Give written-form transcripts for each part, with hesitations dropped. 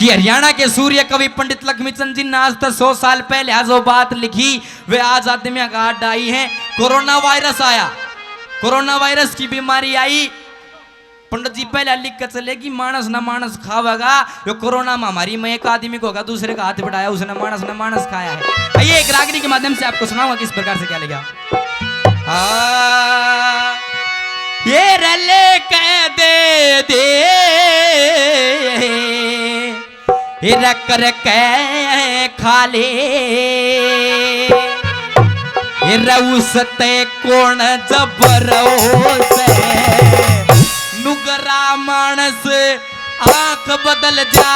कि हरियाणा के सूर्य कवि पंडित लक्ष्मीचंद जी ने आज तक 100 साल पहले जो बात लिखी वे आज आदमी घाट आई है। कोरोना वायरस आया, कोरोना वायरस की बीमारी आई। पंडित जी पहले लिख कर चले कि मानस न मानस खावेगा। जो कोरोना महामारी में एक आदमी को होगा, दूसरे का हाथ बढ़ाया, उसने मानस न मानस खाया है। आइए एक रागनी के माध्यम से आपको सुनाऊंगा किस प्रकार से क्या लिखा। ये रले कह दे कर के खाले रउसते कौन जबर से नुगरा मानस आंख बदल जा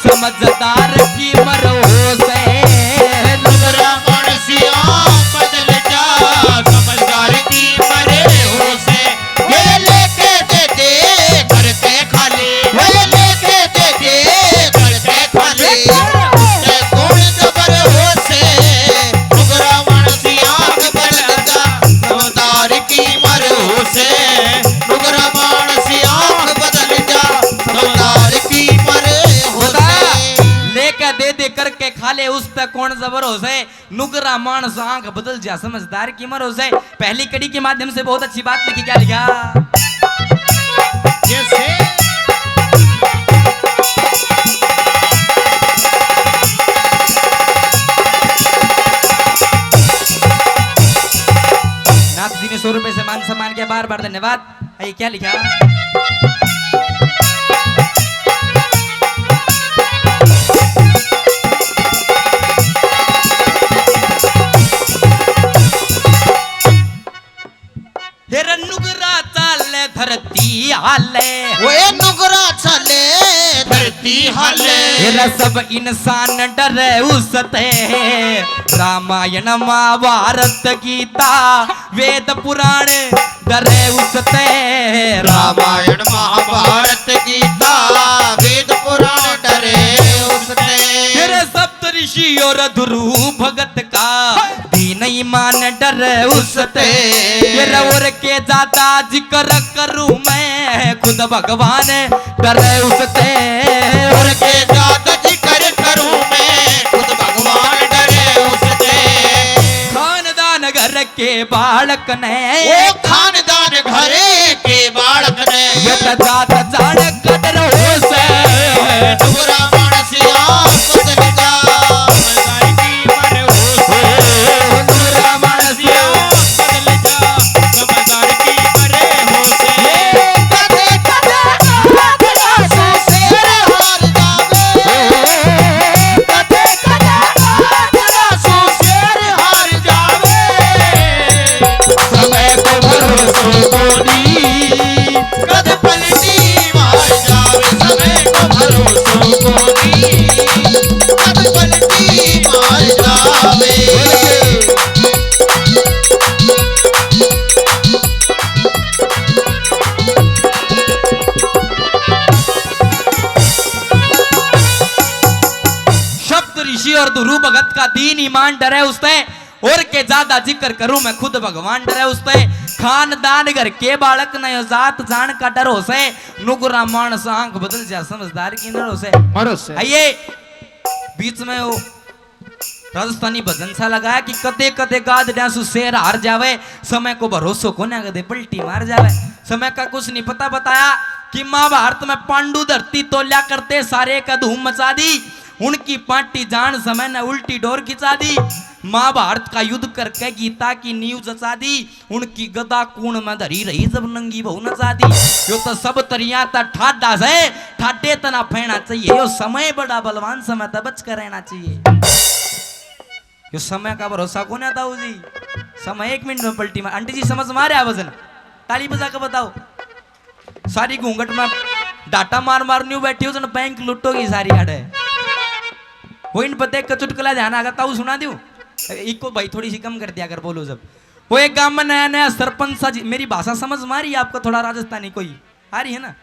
समझदार की मरो से नुगरा मानस आंख बदल जा समझदार की मरे हो से ये लेके दे करके खाली ये लेके दे करके खाली कौन जबर हो से नुगरा मानस आंख बदल जा समझदार की मरे हो से नुगरा मानस आंख बदल जा समझदार की मरे हो से लेके दे करके खाले उस पे कौन जबर हो से नुगरा मानस आंख बदल जा समझदार की मर हो से। पहली कड़ी के माध्यम से बहुत अच्छी बात लिखी। क्या लिखा? जैसे नाथ जी ने 100 रुपए से मान सम्मान के बार बार धन्यवाद। आइए क्या लिखा? नुगरा चाले धरती हाले वो नुगरा चले धरती हाले सब इंसान डरे उसते रामायण महाभारत गीता वेद पुराण डरे उसते रामायण महाभारत गीता वेद पुराण डरे उसते सप्त ऋषि और ध्रुव भगत का भी नहीं मान डरे उसते और के ज्यादा जिक्र करूं मैं खुद भगवान डरे उसते और के ज्यादा जिक्र करूं मैं खुद भगवान डरे उसते खानदान घर के बालक ने वो खानदान घरे के बालक ने ये जात जान कदर हो से नुगरा मानस आंख बदल जा समझदार की मर हो से नुगरा मानस बदल जा समझदार की मरे हो से कदे कदे आसू शेर हार जावे कदे कदे आसू शेर हार जावे समय को भरोसो कोनी कद पलटी मार जावे समय को भरोसो कोनी कद पलटी मार जावे शब्द ऋषि और ध्रुव भगत का दीन ईमान डरे उसते और के ज्यादा जिक्र करूं मैं खुद भगवान डरे उसते खानदान घर के बालक न जात जान का डर हो से नुगरा मानस आंख बदल जा समझदार की नर हो से। मरो से आइए बीच में वो राजस्थानी भजन सा लगाया कि कते कते गाद डांसू शेर हार जावे समय को भरोसो को ना कदे पलटी मार जावे। समय का कुछ नहीं पता बताया कि महाभारत में पांडु धरती तोल्या करते सारे का धूम मचा दी उनकी पार्टी जान समय ने उल्टी डोर खिंचा दी। महाभारत का युद्ध करके गीता की नींव जचा दी उनकी गदा कूण में धरी रही जब नंगी बहु नचा दी। यो तो सब तरिया ता ठाडा से ठाडे तना फेना चाहिए। यो समय बड़ा बलवान समय तब बच कर रहना चाहिए। यो समय का भरोसा कौन है ताऊ जी? समय 1 मिनट में पलटी मार। आंटी जी समझ मारे वजन ताली बजा कर बताओ। सारी घूंघट में डाटा मार मार न्यू बैठी हो बैंक लुटोगी सारी आड़े वो इन पते का चुटकुला ध्यान आगा ताऊ सुना दूं इको भाई थोड़ी सी कम कर दिया कर बोलो जब वो एक गांव में नया नया सरपंच सा मेरी भाषा समझ मारी आपको थोड़ा राजस्थानी कोई आ रही है ना।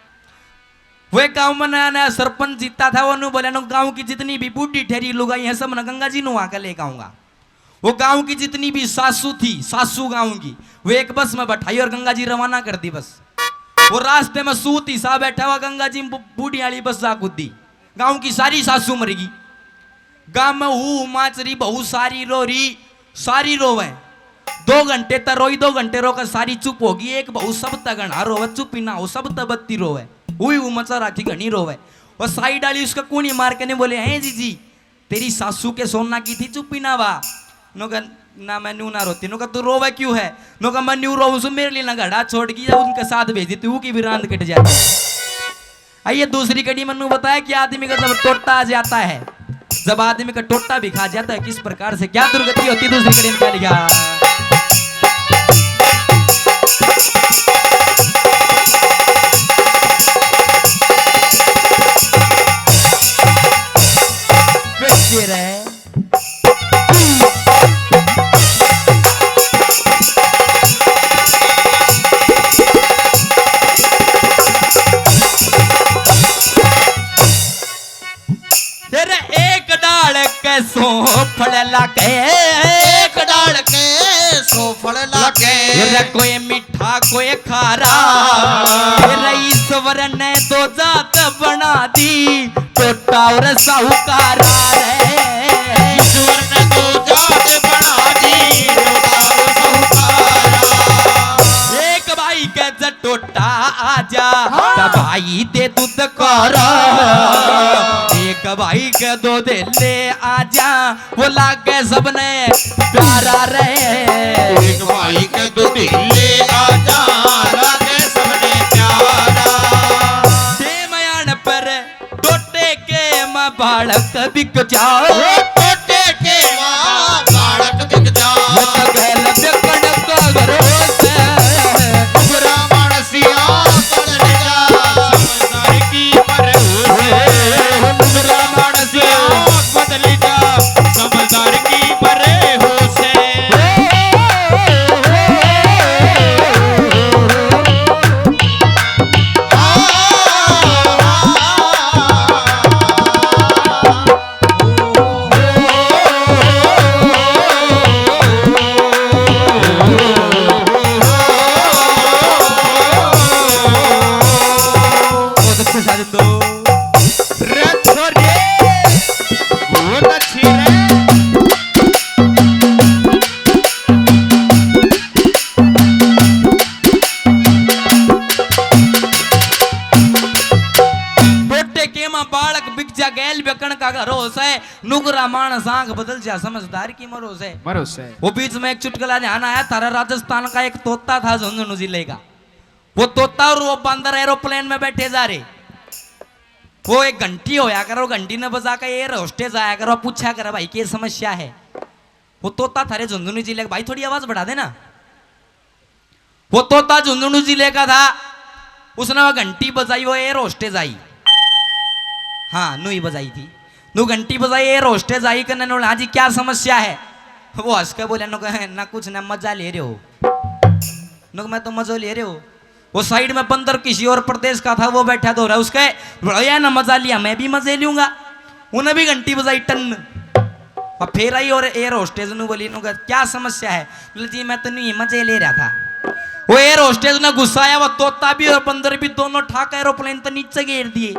वो एक गांव में नया नया सरपंच जीता था। वो नु बोले नो गांव की जितनी भी बूढ़ी ठहरी लुगाई है सब न गंगा जी नु आकर लेकर आऊंगा। वो गांव की जितनी भी सासू थी सासू गांव की वो एक बस में बैठाई और गंगा जी रवाना कर दी बस। वो रास्ते में सूत ही सा बैठा हुआ गंगा जी बूढ़ी वाली बस जा कूदी गांव की सारी सासू मरेगी। गांव में हूँ माचरी बहुत सारी रो रही, सारी रोवे। 2 घंटे तक रोई, 2 घंटे रोकर सारी चुप होगी। एक बहु सब तक घना रोवे, चुप ही ना हो, सब तक बत्ती रोवे। हुई वो मचा राखी घनी रोवे। और साई डाली उसका कूनी मार के ने बोले, हैं जीजी तेरी सासू के सोना की थी, चुप ही ना वा। नो ना मैं न्यू ना रोती। नो तू रोवे क्यों है? नो मैं न्यू रो मेरे लिए ना घड़ा छोड़ की, उनके साथ भेज देती हूँ कि भी रांद कट जाती। आइए दूसरी कड़ी मनु बताया कि आदमी का जब टोटा आ जाता है, जब आदमी का टोटा भी खा जाता है, किस प्रकार से क्या दुर्गति होती है। दूसरी कड़ी में क्या लिखा? सो फल लागे, एक डाल के 100 फल लागे। कोई मीठा कोई खारा, ईश्वर ने 2 जात बना दी, टोटा और साहूकारा रे। ईश्वर ने 2 जात बना दी, टोटा और साहूकारा। एक भाई के जब टोटा आजा, भाई दे दूध कारा। एक भाई के 2 दे ले आजा, वो लागे सबने प्यारा रे। एक भाई के 2 दे ले आजा, लागे सबने प्यारा। मयान पर टोटे के माँ बालक बिक जाओ, टोटे के माँ बालक बिक जाओ। नुगरा मानस आंख बदल जा, समझदार की मरोस है। वो बीच में एक चुटकुला ध्यान आया, थारा राजस्थान का एक तोता था झुंझुनू जिले का। वो तोता और वो बंदर एरोप्लेन में बैठे जा रहे। वो एक घंटी होया करो, घंटी ने बजा कर एयर होस्टेज आया करो, पूछा करो भाई क्या समस्या है। वो तोता थारे झुंझुनू जिले का, भाई थोड़ी आवाज बढ़ा देना। वो तोता झुंझुनू जिले का था, उसने वो घंटी बजाई, वो एयर होस्टेज आई। हाँ नू ही बजाई थी, नू घंटी बजाई, एयर होस्टेज आई। करने हाँ जी क्या समस्या है? वो हंस के बोले ना कुछ ना, मजा ले रहे हो? नो मैं तो मजा ले रहे हो। वो साइड में बंदर किसी और प्रदेश का था, वो बैठा तो रहा, उसके बढ़िया ना मजा लिया, मैं भी मजे लूंगा। उन्हें भी घंटी बजाई टन, और फिर आई और एयर होस्टेज ने बोली क्या समस्या है? बोले जी मैं तो नहीं मजे ले रहा था। वो एयर होस्टेज ने गुस्सा आया, वो तोता भी और बंदर भी दोनों ठाक एरोप्लेन तो नीचे गिर दिए।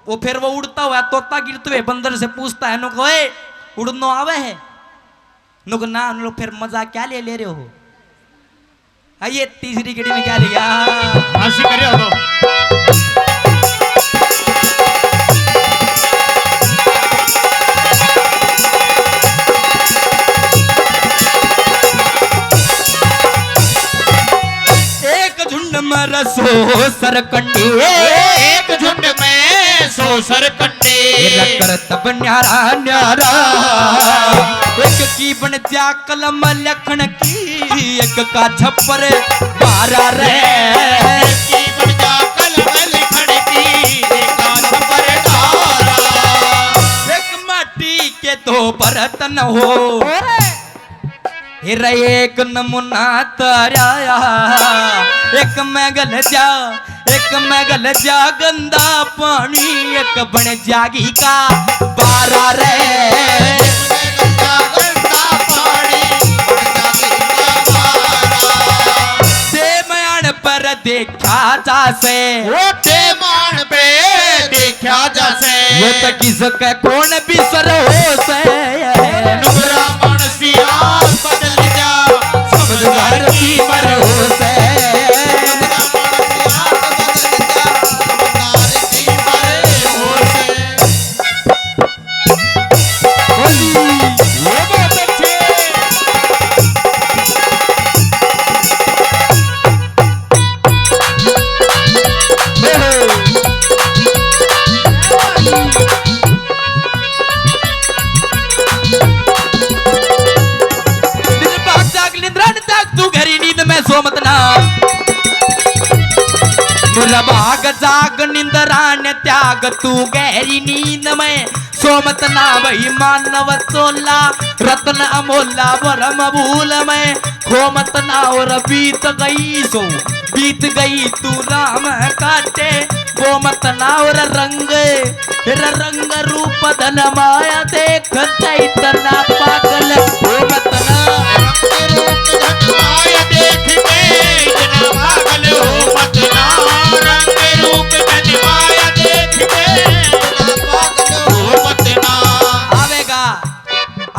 वो फिर वो उड़ता हुआ तोता गिरते हुए बंदर से पूछता है, नुको ए उड़नो आवे है? नुको ना। लोग फिर मजा क्या ले रहे हो? आइए तीसरी कड़ी में क्या लिया? हंसी करे हो। एक झुंड में रसो सरकंडी, एक झुंड में 100 सरकंडे। तब न्यारा न्यारा, एक की बन जा कलम लखन की, एक का छप्पर बारा रे। एक की बन जा कलम लखन की, एक का छप्पर बारा। एक माटी के 2 बर्तन हो, हिर एक नमूना तराया। एक में गल जा गंदा पानी, एक बन जागी का बारा रे। देखा जा से मान पे देखा जासे ये तो किसके कौन बिसर हो से नुबरा मनसिया बदल जा समझदार की मर हो से सोमत ना भाग जाग निंदरान त्याग तू गहरी नींद में सोमत ना वही मानव चोला रत्न अमोला वरम भूल में खोमत ना और बीत गई तू राम काटे वो मत ना और रंग रूप धन माया देख इतना पागल वो मत ना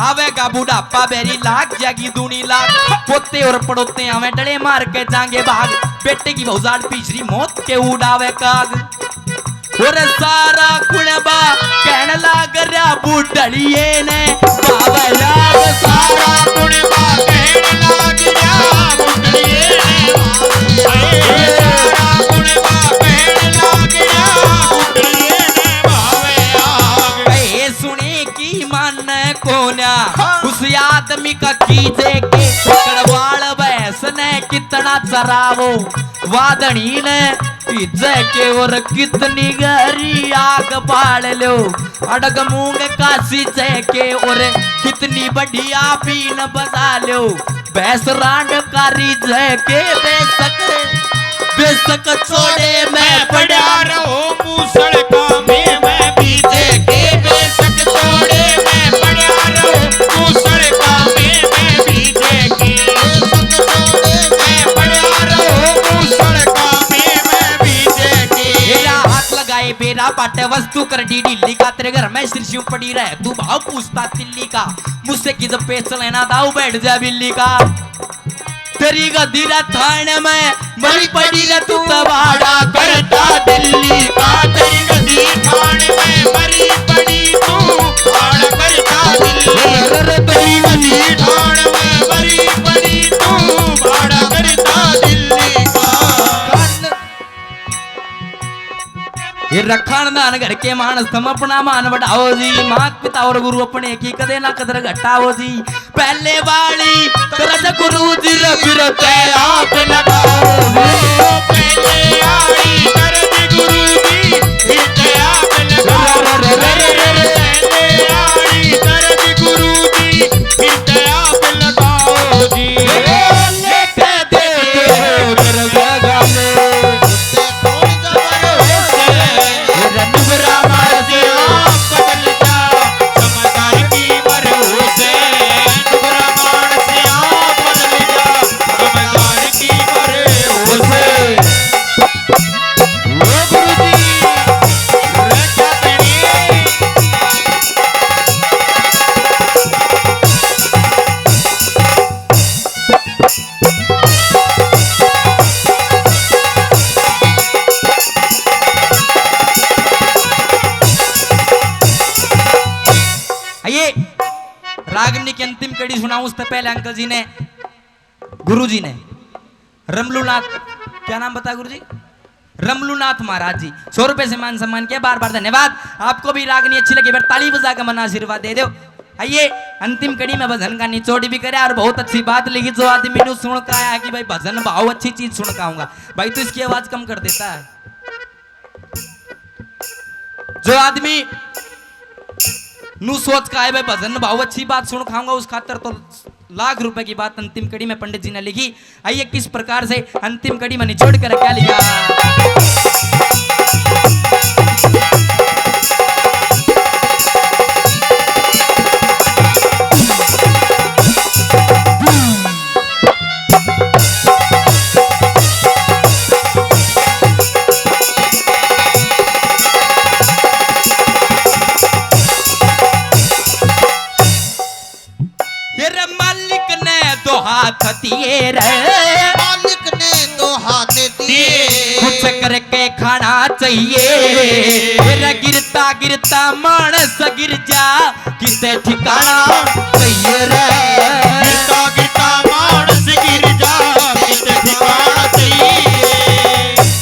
आवेगा बुढ़ापा बेरी लाख जागी दूनी लाख पोते और पड़ोते हमें डले मार के जाएंगे भाग बेटे की भौजाल पिछड़ी मौत के उड़ावे काग और सारा कुणबा कहने लाग रहा बुढ़ड़िए ने बाबा याद सारा कुणबा कहने लाग रहा बुढ़ड़िए ने सारा कुणबा कहने लाग रहा बुढ़ड़िए ने भावे आग कहे सुने की मन कोन्या उस आदमी का कीजे के कड़वाड़ भैंस ने कितना चरावो वादनी ने पिज्जे के और कितनी गहरी आग बाल लो अडग मूंग काशी के और कितनी बढ़िया बीन बजा लो भैंस रांड कारी जय के बेसक छोड़े मैं पड़ा रहो मूसड़ का मैं बीजे के बेसक छोड़े मैं पड़ा रहो मूसड़ का मैं बीजे के बेसक छोड़े मैं पड़ा रहो मूसड़ का मैं बीजे के मेरा हाथ लगाए बेरा पाटे वस्तु कर डी ढीली का तेरे घर में सिर शिव पड़ी रहे तू भाव पूछता तिल्ली का मुझसे की जब पेच लेना दाऊ बैठ जा बिल्ली का तेरी गदीरा थाने में मरी पड़ी रे तू कबाड़ा करता दिल्ली का तेरी गदी थाने में मरी पड़ी तू बाड़ा करता दिल्ली तेरी गदी थाने में मरी पड़ी तू बाड़ा करता दिल्ली का ये रखानदान घर के मानस तुम अपना मान बढ़ाओ जी मात पिता और गुरु अपने की कदे ना कदर घटाओ जी पहले वाली तरज गुरु जी फिर आप लगाओ पहले आई तरज गुरु जी फिर आप लगाओ पहले आई तरज गुरु जी फिर आप लगाओ जी लेके दे दरगाह में रागनी की अंतिम कड़ी सुनाऊं उससे पहले अंकल जी ने गुरु जी ने रमलूनाथ क्या नाम बता गुरु जी रमलूनाथ महाराज जी 100 रुपए से मान सम्मान किया बार बार धन्यवाद आपको भी रागनी अच्छी लगी फिर ताली बजा का मना आशीर्वाद दे दो आइए अंतिम कड़ी में भजन का निचोड़ी भी करे और बहुत अच्छी बात लिखी जो आदमी ने सुन का आया कि भाई भजन भाव अच्छी चीज सुन का आऊंगा भाई तो इसकी आवाज कम कर देता है जो आदमी नू सोच का है भाई भजन भाव अच्छी बात सुन खाऊंगा उस खातर तो लाख रुपए की बात अंतिम कड़ी में पंडित जी ने लिखी आइए किस प्रकार से अंतिम कड़ी में निचोड़ कर क्या लिखा हाथ दिए रे, मालिक ने तो हाथ दिए, कुछ करके खाना चाहिए। मेरा गिरता गिरता मानस गिर जा, किसे ठिकाना चाहिए रे। गिरता गिरता मानस गिर जा, किसे ठिकाना चाहिए।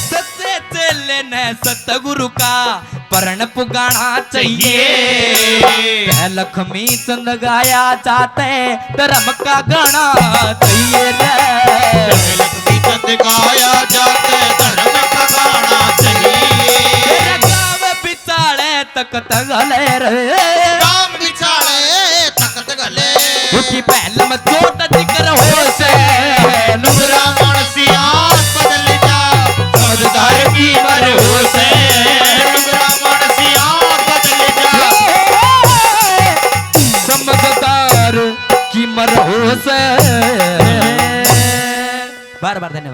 सच्चे चेले ने सतगुरु का परण पुगाना चाहिए। कह लक्ष्मी चंद गाया चाहते धर्म का गाना चाहिए रे। लक्ष्मी चंद गाया जाते धर्म का गाना चाहिए। तेरा गाँव बिचाले तकत गले रे, काम बिछाड़े तख्त गले, उठी पहल में चोट जिक्र हो से। नुबरा मानसिया बदल जा, समझदार की मरहूस से। नुबरा मानसिया बदल जा, समझदार की मरहूस। बार बार धन्यवाद।